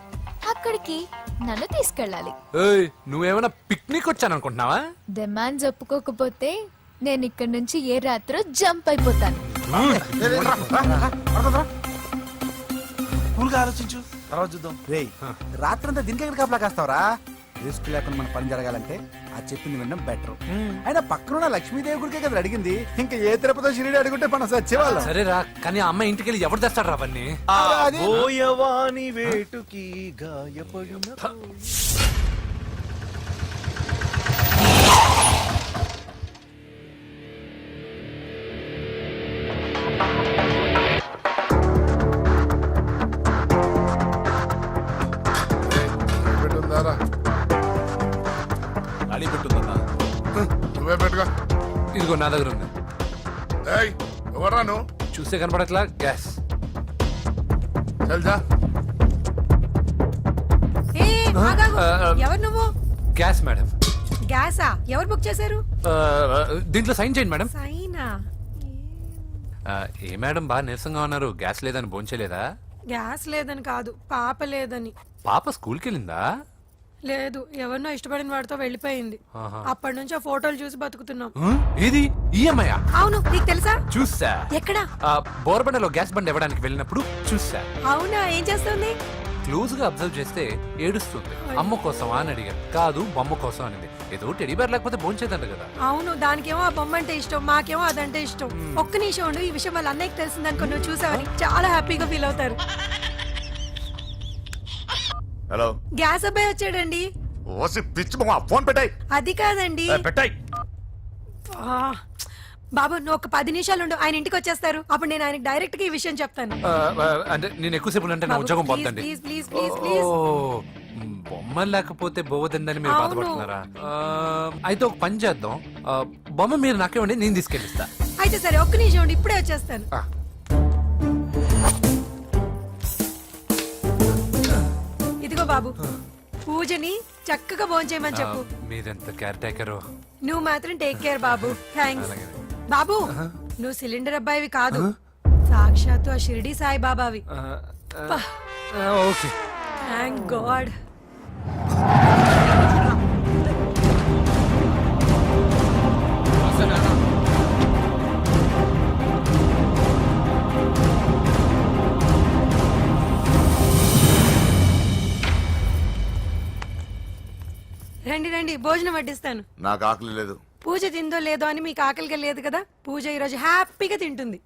E: అక్కడికి నన్ను తీసుకెళ్ళాలి.
J: ఏయ్, నువ్వేమైనా పిక్నిక్ వచ్చాను అనుకుంటున్నావా?
E: డిమాండ్స్ ఒప్పుకోకపోతే నేను ఇక్కడి నుంచి ఏ రాత్రో జంప్ అయిపోతాను.
L: కూల్గా ఆలోచించు, తర్వాత చూద్దాం.
C: రేయ్, రాత్రంతా దీనికి ఎక్కడ కాపలా కాస్తావరా? రిస్క్ లేకుండా మన పని జరగాలంటే ఆ చెప్పింది వినడం బెటర్. అయినా పక్కన లక్ష్మీదేవి గుడికే కదా అడిగింది. ఇంకా ఏ తిరుపతి షిరిడి అడుగుంటే మనం సచ్చేవాళ్ళం.
J: సరేరా, కానీ ఆ అమ్మాయి ఇంటికి వెళ్ళి ఎవరు తెస్తాడు రా అవన్నీ?
A: బోయవాని వేటుకి గాయపడిన అడి పెట్టుందన్నా.
D: నువ్వే పెట్టుగా.
J: ఇదిగో నా దగ్గర ఉంది.
D: ఎవరా నువ్వు?
J: చూస్తే కనపడట్లా? గ్యాస్.
D: తెలుసా?
B: ఏ, ఆగాగు. ఎవరు నువ్వు?
J: Gas madam.
B: గ్యాసా? ఎవరు బుక్ చేశారు?
J: దీంట్లో సైన్ చేయండి మేడం.
B: సైనా?
J: ఏ మేడం బాగా నీరసంగా ఉన్నారు? గ్యాస్ లేదని భోంచలేదా?
B: గ్యాస్ లేదని కాదు, పాప లేదని.
J: పాప స్కూల్కి వెళ్ళిందా?
B: లేదు, ఎవరినో ఇష్టపడిన వాడితో వెళ్ళిపోయింది.
J: ఆహా.
B: అప్పటి నుంచి ఆ ఫోటోలు చూసి బతుకుతున్నాం.
J: ఇది ఈఎంఐ?
B: అవును, నీకు తెలుసా?
J: చూసా.
B: ఎక్కడా?
J: బోర్బండలో గ్యాస్ బండ్ ఇవ్వడానికి వెళ్ళినప్పుడు చూసా.
B: అవునా, ఏం చేస్తుంది?
J: క్లోజ్ గా అబ్జర్వ్ చేస్తే ఏడుస్తుంది. అమ్మ కోసమా అని అడిగాను. కాదు, బొమ్మ కోసం అనింది. ఏదో టెడీ బేర్ లేకపోతే భోంచేదంట కదా.
B: అవును, దానికేమో ఆ బొమ్మ అంటే ఇష్టం, మాకేమో అదంటే ఇష్టం. ఒక్క నిమిషం ఉండు, ఈ విషయం వాళ్ళ అన్నయ్యకి తెలిసిందనుకో, నువ్వు చూసావని చాలా హ్యాపీగా ఫీల్ అవుతారు.
D: హలో,
B: గ్యాస్ అబ్బాయి వచ్చాడండి.
D: ఓసి పిచ్చి బొమ్మ, ఫోన్ పెట్టాయి.
B: అది కాదండి.
D: పెట్టాయి.
B: ఆ, బాబు నువ్వు ఒక 10 నిమిషాలు ఉండు, ఆయన ఇంటికి వచ్చేస్తారు. అప్పుడు నేను ఆయనకి డైరెక్ట్ గా ఈ విషయం చెప్తాను.
J: అంటే నేను ఎక్కువసేపు అంటే నా ఉద్యోగం పోతుంది.
B: Please please please please.
J: బొమ్మ లేకపోతే బోవదందని మీరు
B: అవును.
J: బాధపడుతున్నారా? అయితే ఒక పని చేద్దాం. బొమ్మ మీరు నాకేమండి, నేను తీసుకెళ్ళిస్తా.
B: అయితే సరే, ఒక్క నిమిషం ఉండు, ఇప్పుడే వచ్చేస్తాను. ఇదిగో బాబు, పూజని చక్కగా భోంచేయమని చెప్పు.
J: మీరెంత కేర్ టేకరు.
B: నువ్వు మాత్రం టేక్ కేర్ బాబు. థ్యాంక్స్ బాబు. నువ్వు సిలిండర్ అబ్బాయివి కాదు, సాక్షాత్తు ఆ షిరిడి సాయి బాబావి.
J: Okay,
B: thank God. రండి రండి, భోజనం వడ్డిస్తాను.
D: నాకు ఆకలి లేదు.
B: పూజ తిందో లేదో అని మీకు ఆకలిగా లేదు కదా. పూజ ఈరోజు హ్యాపీగా తింటుంది.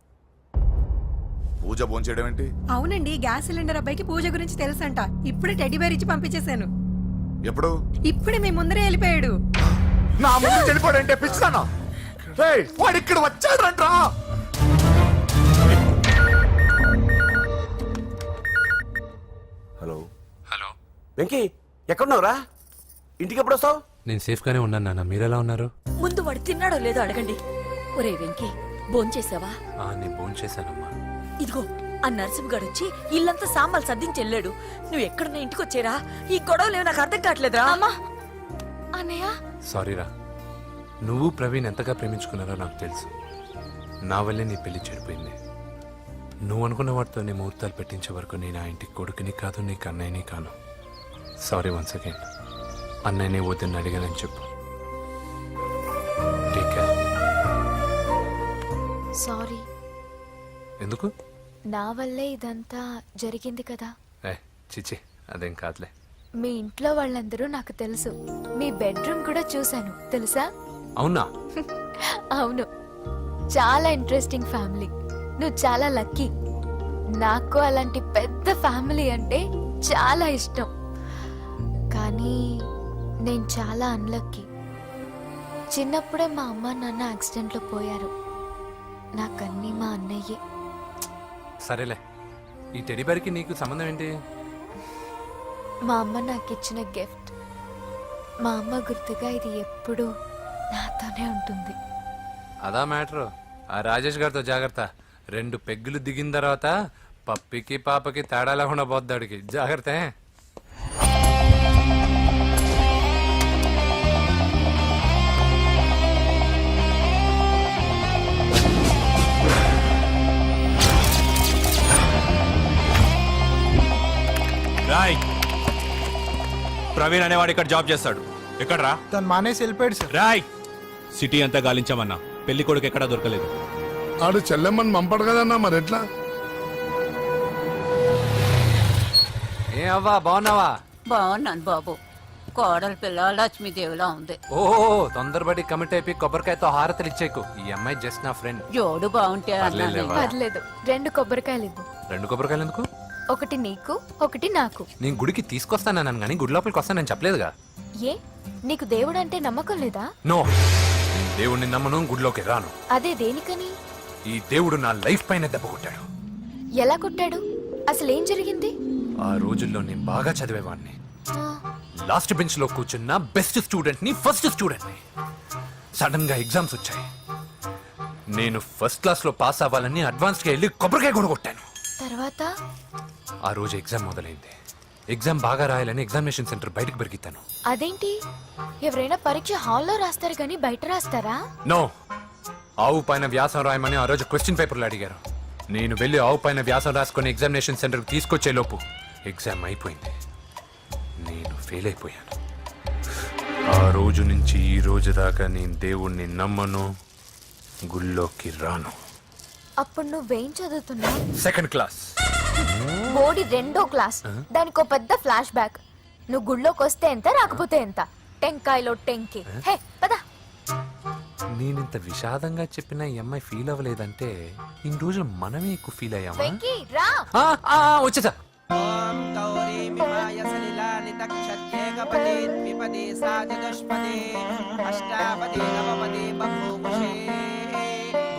D: పూజ భోంచేయడం ఏంటి?
B: అవునండి, గ్యాస్ సిలిండర్ అబ్బాయికి పూజ గురించి తెలుసంట. ఇప్పుడే టెడ్డీ బేర్ ఇచ్చి పంపించేశాను.
D: ఎప్పుడు?
B: ఇప్పుడే మీ ముందరే వెళ్ళిపోయాడు.
D: నా ముందు చెడిపోడంటే పిచ్చిదానా? వాడు ఇక్కడ వచ్చాడంట్రా.
H: హలో
J: హలో
H: వెంకీ, ఎక్కడున్నావురా? ఇంటికి ఎప్పుడు వస్తావు?
J: నేను సేఫ్ గానే ఉన్నాను నాన్న. మీరెలా ఉన్నారు?
K: ముందు వాడు తిన్నాడో లేదో అడగండి. ఒరే వెంకీ, భోంచేసావా?
J: నేను భోంచేశానమ్మా.
K: ఇదిగో, ఆ నరసింహగాడు వచ్చి ఇల్లంతా సామాన్లు సర్దించి వెళ్ళాడు. నువ్వు ఎక్కడున్నా ఇంటికి వచ్చేరా? ఈ గొడవలేవు నాకు అర్థం కావట్లేదురా. అన్నయ్య,
J: సారీరా. నువ్వు ప్రవీణ్ ఎంతగా ప్రేమించుకున్నారో నాకు తెలుసు. నా వల్లే నీ పెళ్లి చెడిపోయింది. నువ్వు అనుకున్న వాటితో నీ ముహూర్తాలు పెట్టించే వరకు నేను ఆ ఇంటికి కొడుకుని కాదు, నీకు అన్నయ్యని కాను. Sorry once again. అన్నయ్యనే వద్దని అడిగానని చెప్పు. Take care.
E: సారీ.
J: ఎందుకు?
E: నా వల్లే ఇదంతా జరిగింది కదా.
J: చిచి, అదేం కాదులే.
E: మీ ఇంట్లో వాళ్ళందరూ నాకు తెలుసు. మీ బెడ్రూమ్ కూడా చూశాను, తెలుసా?
J: అవునా?
E: అవును, చాలా ఇంట్రెస్టింగ్ ఫ్యామిలీ. నువ్వు చాలా లక్కీ. నాకు అలాంటి పెద్ద ఫ్యామిలీ అంటే చాలా ఇష్టం. కానీ నేను చాలా అన్లక్కీ. చిన్నప్పుడే మా అమ్మ నాన్న యాక్సిడెంట్లో పోయారు. నాకన్నీ మా అన్నయ్యే.
J: సరేలే, ఈ టెడీ బేర్కి నీకు సంబంధం ఏంటి?
E: మా అమ్మ నాకు ఇచ్చిన గిఫ్ట్. మా అమ్మ గుర్తుగా ఇది ఎప్పుడూ నాతోనే ఉంటుంది.
J: అదా మ్యాటర్. ఆ రాజేష్ గారితో జాగ్రత్త. 2 పెగ్గులు దిగిన తర్వాత పప్పికి పాపకి తేడా లేకుండా పోద్దాడికి. జాగ్రత్త.
A: రాయ్, ప్రవీణ్ అనేవాడు ఇక్కడ జాబ్ చేస్తాడు. ఎక్కడ్రా?
C: తను మానేసి వెళ్ళిపోయాడు సార్.
A: రాయ్, సిటీ అంతా గాలించామన్నా, పెళ్లి కొడుకు ఎక్కడా దొరకలేదు.
D: ఆడు చెల్లెమ్మని పంపడు కదన్నా, మరి ఎట్లా?
J: ఏ అవ్వా, బాగున్నావా?
K: బాగున్నాను బాబు. కోడలి పిల్ల లక్ష్మీదేవిలా ఉంది.
J: ఓ తొందరపడి కమిట్ అయిపోయి కొబ్బరికాయతో హారతలు ఇచ్చేకు. ఈ అమ్మాయి జస్ట్ నా ఫ్రెండ్.
K: జోడు బాగుంటే అన్నాను.
E: పర్లేదు, 2 కొబ్బరికాయలు ఇవ్వు.
J: 2 కొబ్బరికాయలు ఎందుకు?
E: ఒకటి నీకు, ఒకటి నాకు.
J: నేను గుడికి తీసుకొస్తానన్నాను కానీ గుడి లోపలికి వస్తానని చెప్పలేదుగా.
E: ఏ, నీకు దేవుడు అంటే నమ్మకం లేదా?
J: నో, నేను దేవుడిని నమ్మను, గుడిలోకి రాను.
E: అదే దేనికని?
J: ఈ దేవుడు నా లైఫ్ పైన దెబ్బ కొట్టాడు.
E: ఎలా కొట్టాడు? అసలు ఏం జరిగింది?
J: ఆ రోజుల్లో నేను బాగా చదివేవాడిని.
E: ఆ,
J: లాస్ట్ బెంచ్ లో కూర్చున్న బెస్ట్ స్టూడెంట్ ని, ఫస్ట్ స్టూడెంట్ ని. సడన్ గా ఎగ్జామ్స్ వచ్చాయి. నేను ఫస్ట్ క్లాస్ లో పాస్ అవ్వాలని అడ్వాన్స్ గా వెళ్ళి కొబ్బరికాయ కూడా కొట్టాను.
E: తర్వాత?
J: ఆ రోజు ఎగ్జామ్ మొదలైంది. ఎగ్జామ్ బాగా రాయాలని ఎగ్జామినేషన్ సెంటర్ బయటకు పెరిగితాను.
E: అదేంటి, ఎవరైనా పరీక్ష హాల్లో రాస్తారు కానీ బయట రాస్తారా?
J: నో, ఆవు పైన వ్యాసం రాయమని ఆ రోజు క్వశ్చన్ పేపర్లు అడిగారు. నేను వెళ్ళి ఆవు పైన వ్యాసం రాసుకొని ఎగ్జామినేషన్ సెంటర్కి తీసుకొచ్చే లోపు ఎగ్జామ్ అయిపోయింది. నేను ఫెయిల్ అయిపోయాను. ఆ రోజు నుంచి ఈ రోజు దాకా నేను దేవుణ్ణి నమ్మను, గుళ్ళోకి రాను.
E: అప్పుడు నువ్వేం చదువుతున్నావు?
J: Second class.
E: బోడి 2వ క్లాస్. దానికో పెద్ద ఫ్లాష్ బ్యాక్. నువ్వు గుళ్ళోకి వస్తే ఎంత, రాకపోతే ఎంత. టెంకాయలో టెంకి. హే పద.
J: నేనింత విషాదంగా చెప్పిన ఈ అమ్మాయి ఫీల్ అవ్వలేదంటే ఇన్ని రోజులు మనమే ఎక్కువ ఫీల్ అయ్యామా?
E: వెంకీ రా.
J: వచ్చేసా.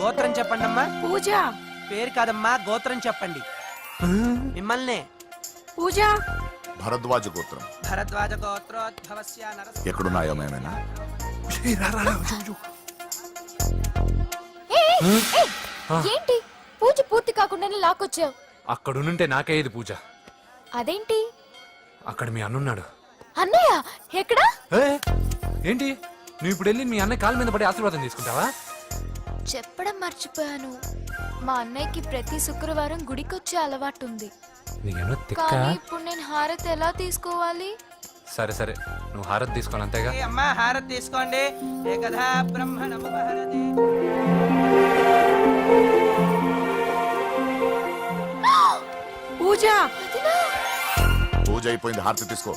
N: గోత్రం చెప్పండి అమ్మా.
B: పూజ.
N: పేరు కాదమ్మా, గోత్రం చెప్పండి. మిమ్మల్నే.
B: పూజ.
D: భరద్వాజ గోత్రం.
N: భరద్వాజ గోత్రోద్భవస్య నరసింహ.
D: ఎక్కడున్నాయో మేమైనా?
E: ఏంటి పూజ పూర్తి కాకుండానే లాక్కొచ్చావు?
J: అక్కడుంటే నాకే ఇది పూజ.
E: అదేంటి?
J: అక్కడ మీ అన్నున్నాడు.
E: అన్నయ్య ఎక్కడా?
J: ఏంటి నువ్వు ఇప్పుడు వెళ్ళి మీ అన్నయ్య కాళ్ళ మీద పడి ఆశీర్వాదం తీసుకుంటావా?
E: చెప్పడం మర్చిపోయాను. మా అన్నయ్యకి ప్రతి శుక్రవారం గుడికొచ్చే అలవాటు ఉంది.
J: నీకేమో తిక్క.
E: కానీ ఇప్పుడు నేను హారతి ఎలా తీసుకోవాలి?
J: సరే సరే, నువ్వు హారతి తీసుకోను అంతేగా.
N: ఏ అమ్మా, హారతి తీసుకోండి. ఏకదా బ్రహ్మణముపహరతి.
B: పూజ.
D: పూజ అయిపోయింది, హారతి తీసుకో.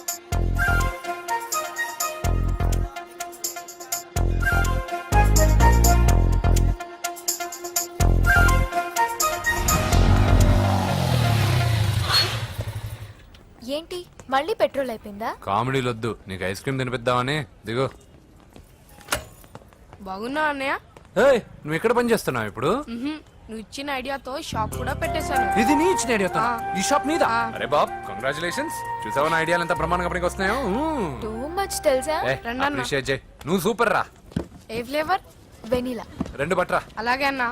E: ఏంటి మళ్ళీ పెట్రోల్ అయిపోయిందా?
J: కామెడీలు వద్దు, నీకు ఐస్ క్రీమ్ తినిపిద్దామని. దిగు.
B: బాగున్నా అన్నయ్య?
J: ఏయ్, నువ్వు ఎక్కడ పని చేస్తున్నావు ఇప్పుడు?
B: నువ్వు ఇచ్చిన ఐడియాతో షాప్ కూడా పెట్టేశాను.
J: ఇది నీ ఇచ్చిన ఐడియా? ఈ షాప్ నీదా? అరే బాబ్, కంగ్రాచులేషన్స్. చూసావా నా ఐడియాలు ఎంత బ్రహ్మాండంగా పనికి వస్తున్నాయో?
E: టూ మచ్ తెలుసా?
J: అప్రిషియేట్ చేయి. నువ్వు సూపర్ రా.
B: ఏ ఫ్లేవర్?
E: వెనిలా.
J: 2 బట్రా.
B: అలాగే అన్నా.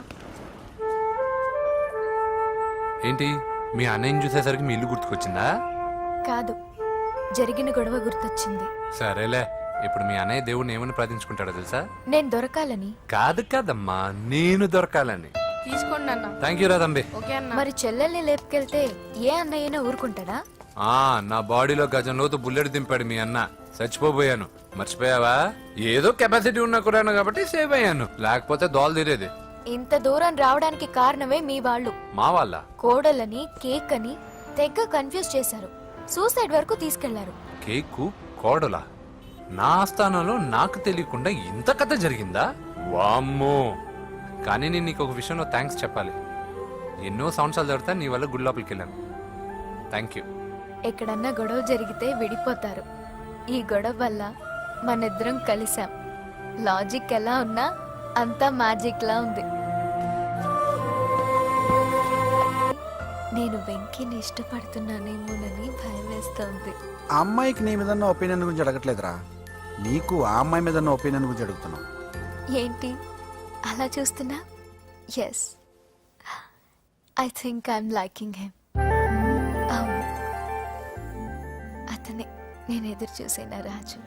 J: ఏంటి మీ అన్నయ్యని చూసేసరికి మీ ఇల్లు గుర్తుకొచ్చిందా?
E: కాదు, జరిగిన గొడవ గుర్తొచ్చింది.
J: సరేలే, ఇప్పుడు మీ అన్నయ్య దేవుడిని ఏమని ప్రార్థించుకుంటాడో తెలుసా?
E: నేను దొరకాలని.
J: కాదు కాదమ్మా, నేను దొరకాలని.
B: తీసుకోండి అన్న.
J: థ్యాంక్ యూ రా తంబి.
B: ఓకే అన్న.
E: మరి చెల్లెల్ని లేపుకెళ్తే ఏ అన్నయ్యనా ఊరుకుంటాడా?
J: నా బాడీలో గజం లోతు బుల్లెట్ దింపాడు మీ అన్న. చచ్చిపోయాను, మర్చిపోయావా? ఏదో కెపాసిటీ ఉన్న కురాను కాబట్టి సేవ్ అయ్యాను, లేకపోతే దోలు తీరేది.
E: ఇంత దూరం రావడానికి కారణమే మీ వాళ్ళు.
J: మా వాళ్ళ?
E: కోడలని కేక్ అని తెగ కన్ఫ్యూజ్ చేశారు. సూసైడ్ వరకు తీసుకెళ్లారు.
J: కేకు కోడలా? నా ఆస్థానంలో నాకు తెలియకుండా ఇంత కథ జరిగిందా? వామ్మో. కానీ నేను నీకు ఒక విషయంలో థ్యాంక్స్ చెప్పాలి. ఎన్నో సంవత్సరాలు తర్వాత నీ వల్ల గుడి లోపలికి వెళ్ళాను. Thank you.
E: ఎక్కడన్నా గొడవ జరిగితే విడిపోతారు. ఈ గొడవ వల్ల మనిద్దరం కలిసాం. లాజిక్ ఎలా ఉన్నా అంతా మ్యాజిక్ లా ఉంది. నేను వెంకీని ఇష్టపడుతున్నానేమోనని భయం వేస్తుంది. అనిపిస్తోంది.
C: ఆ అమ్మాయికి నీ మీద ఒపీనియన్ గురించి అడగట్లేదురా, నీకు ఆ అమ్మాయి మీద ఒపీనియన్ గురించి అడుగుతున్నావు.
E: ఏంటి అలా చూస్తున్నా? Yes, I think I'm liking him. అతనే నేను ఎదురు చూసేనా రాజు.